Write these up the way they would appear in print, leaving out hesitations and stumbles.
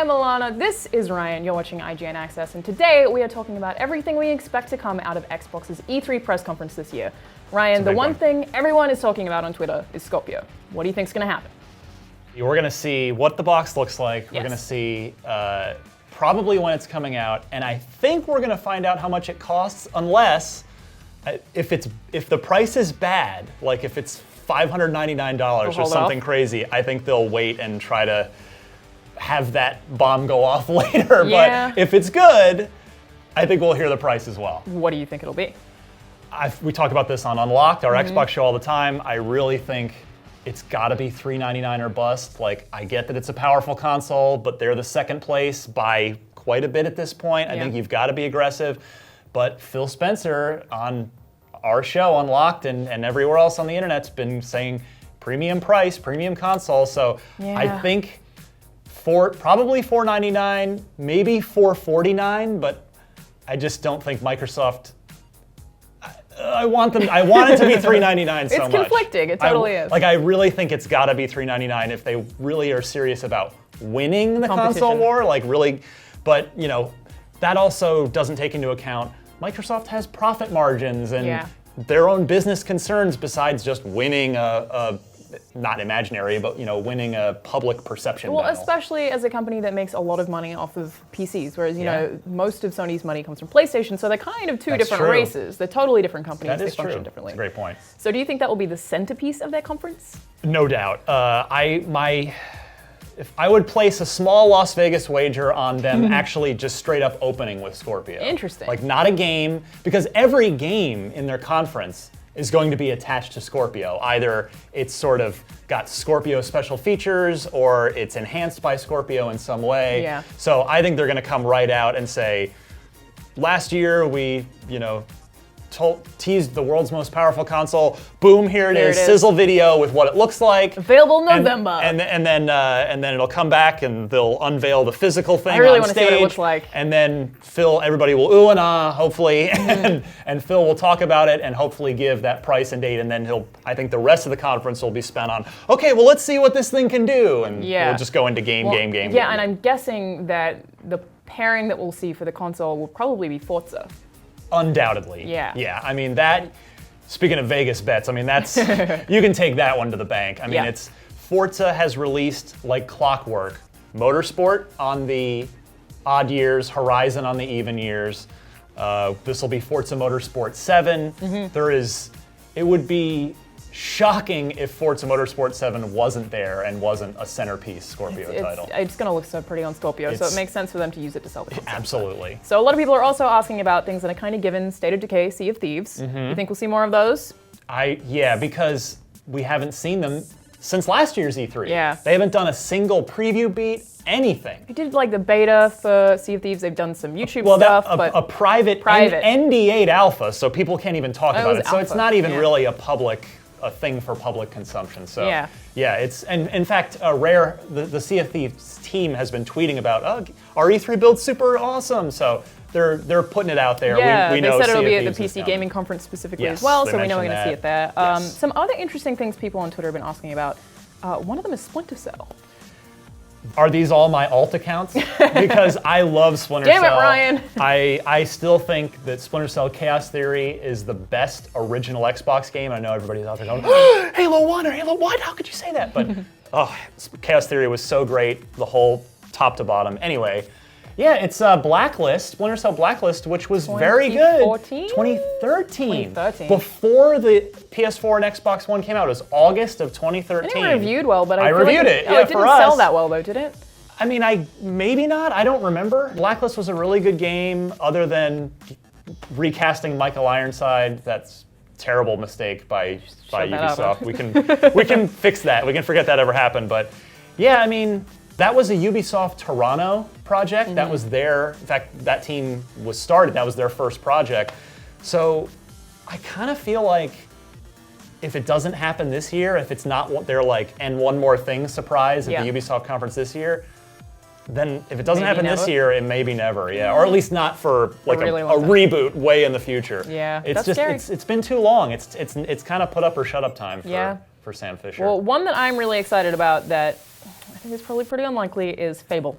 I'm Alana, this is Ryan, you're watching IGN Access, and today we are talking about everything we expect to come out of Xbox's E3 press conference this year. Ryan, the one thing everyone is talking about on Twitter is Scorpio. What do you think is going to happen? We're going to see what the box looks like. Yes. We're going to see probably when it's coming out, and I think we're going to find out how much it costs, unless if the price is bad, like if it's $599 or something crazy, I think they'll wait and try to have that bomb go off later. Yeah. But if it's good, I think we'll hear the price as well. What do you think it'll be? We talk about this on Unlocked, our Xbox show all the time. I really think it's got to be $399 or bust. Like, I get that it's a powerful console, but they're the second place by quite a bit at this point. I think you've got to be aggressive. But Phil Spencer on our show, Unlocked, and everywhere else on the internet's been saying premium price, premium console. So I think probably $499, maybe $449, but I just don't think Microsoft. I want it to be $399 so much. It's conflicting. It totally is. Like, I really think it's got to be $399 if they really are serious about winning the console war. Like, really, but you know, that also doesn't take into account Microsoft has profit margins and their own business concerns besides just winning not imaginary, but winning a public perception battle. Especially as a company that makes a lot of money off of PCs, whereas you know most of Sony's money comes from PlayStation, so they're kind of two different races. They're totally different companies. They function differently. That's a great point. So do you think that will be the centerpiece of their conference? No doubt. If I would place a small Las Vegas wager on them actually just straight up opening with Scorpio. Interesting. Like, not a game, because every game in their conference is going to be attached to Scorpio. Either it's sort of got Scorpio special features or it's enhanced by Scorpio in some way. Yeah. So I think they're going to come right out and say, last year we, teased the world's most powerful console. Boom, here it is. Sizzle video with what it looks like. Available November. And then it'll come back and they'll unveil the physical thing on stage. I really want to see what it looks like. And then everybody will ooh and ah, hopefully, and Phil will talk about it and hopefully give that price and date. And then I think the rest of the conference will be spent on, okay, well, let's see what this thing can do. And we'll just go into game. Yeah, and I'm guessing that the pairing that we'll see for the console will probably be Forza. Undoubtedly. Yeah. Yeah. I mean, speaking of Vegas bets, I mean, that's, you can take that one to the bank. I mean, Forza has released like clockwork. Motorsport on the odd years, Horizon on the even years. This will be Forza Motorsport 7. It would be shocking if Forza Motorsport 7 wasn't there and wasn't a centerpiece Scorpio title. It's going to look so pretty on Scorpio, so it makes sense for them to use it to sell the console. Absolutely. So a lot of people are also asking about things that are kind of given State of Decay, Sea of Thieves. You think we'll see more of those? Yeah, because we haven't seen them since last year's E3. Yeah. They haven't done a single preview beat, anything. They did like the beta for Sea of Thieves. They've done some YouTube stuff. But a private. ND8 alpha, so people can't even talk about it. So it's not even really a thing for public consumption. So it's, and in fact, Rare, the Sea of Thieves team has been tweeting about, our E3 build's super awesome. So they're putting it out there. Yeah, we know they said it'll Sea be of at the Thieves PC Gaming Conference specifically as well, so we know we're going to see it there. Some other interesting things people on Twitter have been asking about. One of them is Splinter Cell. Are these all my alt accounts? Because I love Splinter Cell. Damn it, Ryan. I still think that Splinter Cell Chaos Theory is the best original Xbox game. I know everybody's out there going, Halo 1 or Halo 1, how could you say that? But Chaos Theory was so great, the whole top to bottom. Anyway, it's Blacklist, Splinter Cell Blacklist, which was very good. 2013. Before the PS4 and Xbox One came out. It was August of 2013. I think it reviewed well, but I reviewed it. it didn't sell that well, though, did it? I mean, maybe not. I don't remember. Blacklist was a really good game, other than recasting Michael Ironside. That's a terrible mistake by Ubisoft. We can fix that. We can forget that ever happened. But yeah, I mean, that was a Ubisoft Toronto project. That was in fact, that team was started. That was their first project. So I kind of feel like if it doesn't happen this year, if it's not what they're like, and one more thing surprise at the Ubisoft conference this year, then if it doesn't happen this year, it may be never, or at least not for like a reboot way in the future. Yeah, it's just scary. It's been too long. It's kind of put up or shut up time for Sam Fisher. Well, one that I'm really excited about that I think is probably pretty unlikely is Fable.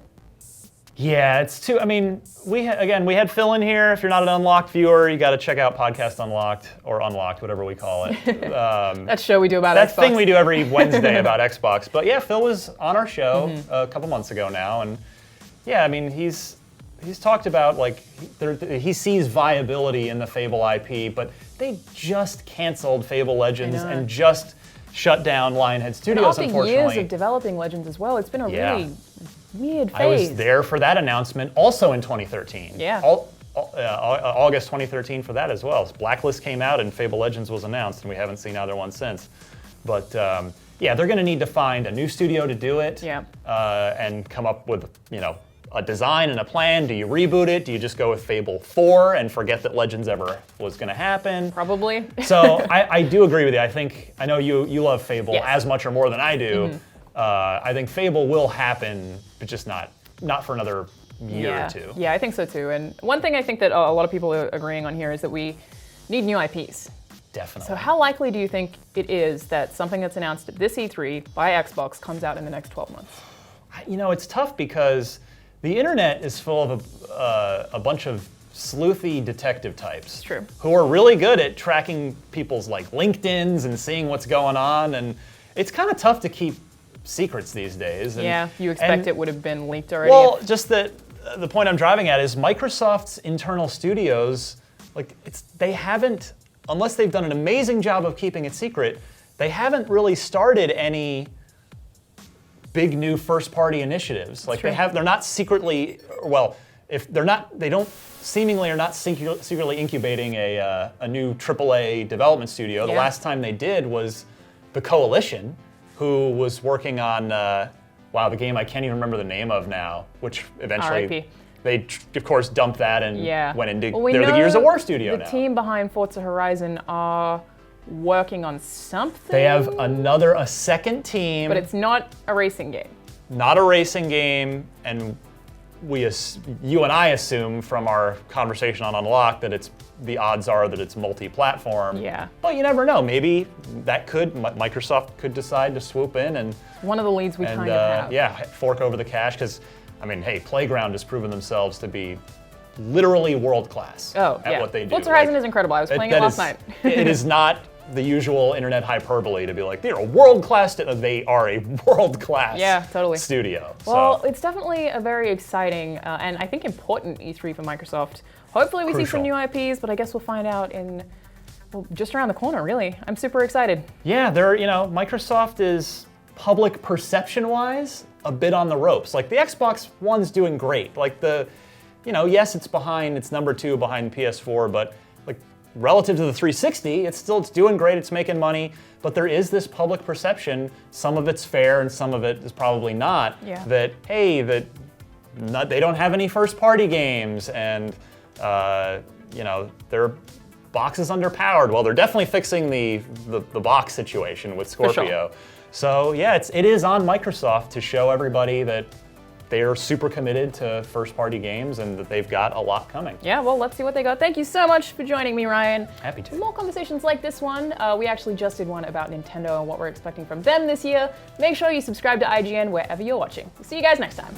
Yeah, it's too. I mean, we had Phil in here. If you're not an Unlocked viewer, you got to check out Podcast Unlocked or Unlocked, whatever we call it. That show we do about that Xbox. thing we do every Wednesday about Xbox. But yeah, Phil was on our show a couple months ago now, and yeah, I mean, he's talked about like he sees viability in the Fable IP, but they just canceled Fable Legends and just shut down Lionhead Studios. And after years of developing Legends as well, it's been a really weird phase. I was there for that announcement also in 2013. Yeah. August 2013 for that as well. Blacklist came out and Fable Legends was announced, and we haven't seen either one since. But yeah, they're going to need to find a new studio to do it. Yeah. And come up with a design and a plan. Do you reboot it? Do you just go with Fable 4 and forget that Legends ever was going to happen? Probably. So I do agree with you. I know you love Fable as much or more than I do. I think Fable will happen, but just not for another year or two. Yeah, I think so too. And one thing I think that a lot of people are agreeing on here is that we need new IPs. Definitely. So how likely do you think it is that something that's announced at this E3 by Xbox comes out in the next 12 months? It's tough because the internet is full of a bunch of sleuthy detective types. True. Who are really good at tracking people's like LinkedIns and seeing what's going on, and it's kind of tough to keep secrets these days. And you expect it would have been leaked already. Well, just that the point I'm driving at is Microsoft's internal studios, they haven't, unless they've done an amazing job of keeping it secret, they haven't really started any big new first-party initiatives. They're not secretly, they don't seemingly are not secretly incubating a new AAA development studio. The last time they did was the Coalition, who was working on, the game I can't even remember the name of now, which eventually RIP. They, of course, dumped that and went into, they're the Gears of War studio now. The team behind Forza Horizon are working on something. They have a second team. But it's not a racing game. Not a racing game, and you and I assume from our conversation on Unlocked that the odds are that it's multi-platform. Yeah. But you never know. Maybe Microsoft could decide to swoop in and one of the leads we kind of have. Yeah, fork over the cash because, Playground has proven themselves to be literally world class at what they do. Forza Horizon is incredible. I was playing it last night. It is not the usual internet hyperbole to be like, they're a world-class, they are a world-class studio. Well, it's definitely a very exciting and I think important E3 for Microsoft. Hopefully we see some new IPs, but I guess we'll find out just around the corner, really. I'm super excited. Yeah, Microsoft is public perception-wise a bit on the ropes. Like the Xbox One's doing great. Yes, it's number 2 behind PS4, but relative to the 360, it's doing great, it's making money, but there is this public perception, some of it's fair and some of it is probably not, that they don't have any first-party games and, their box is underpowered. Well, they're definitely fixing the box situation with Scorpio. For sure. So yeah, it is on Microsoft to show everybody that they are super committed to first-party games and that they've got a lot coming. Yeah, well, let's see what they got. Thank you so much for joining me, Ryan. Happy to. For more conversations like this one, we actually just did one about Nintendo and what we're expecting from them this year. Make sure you subscribe to IGN wherever you're watching. See you guys next time.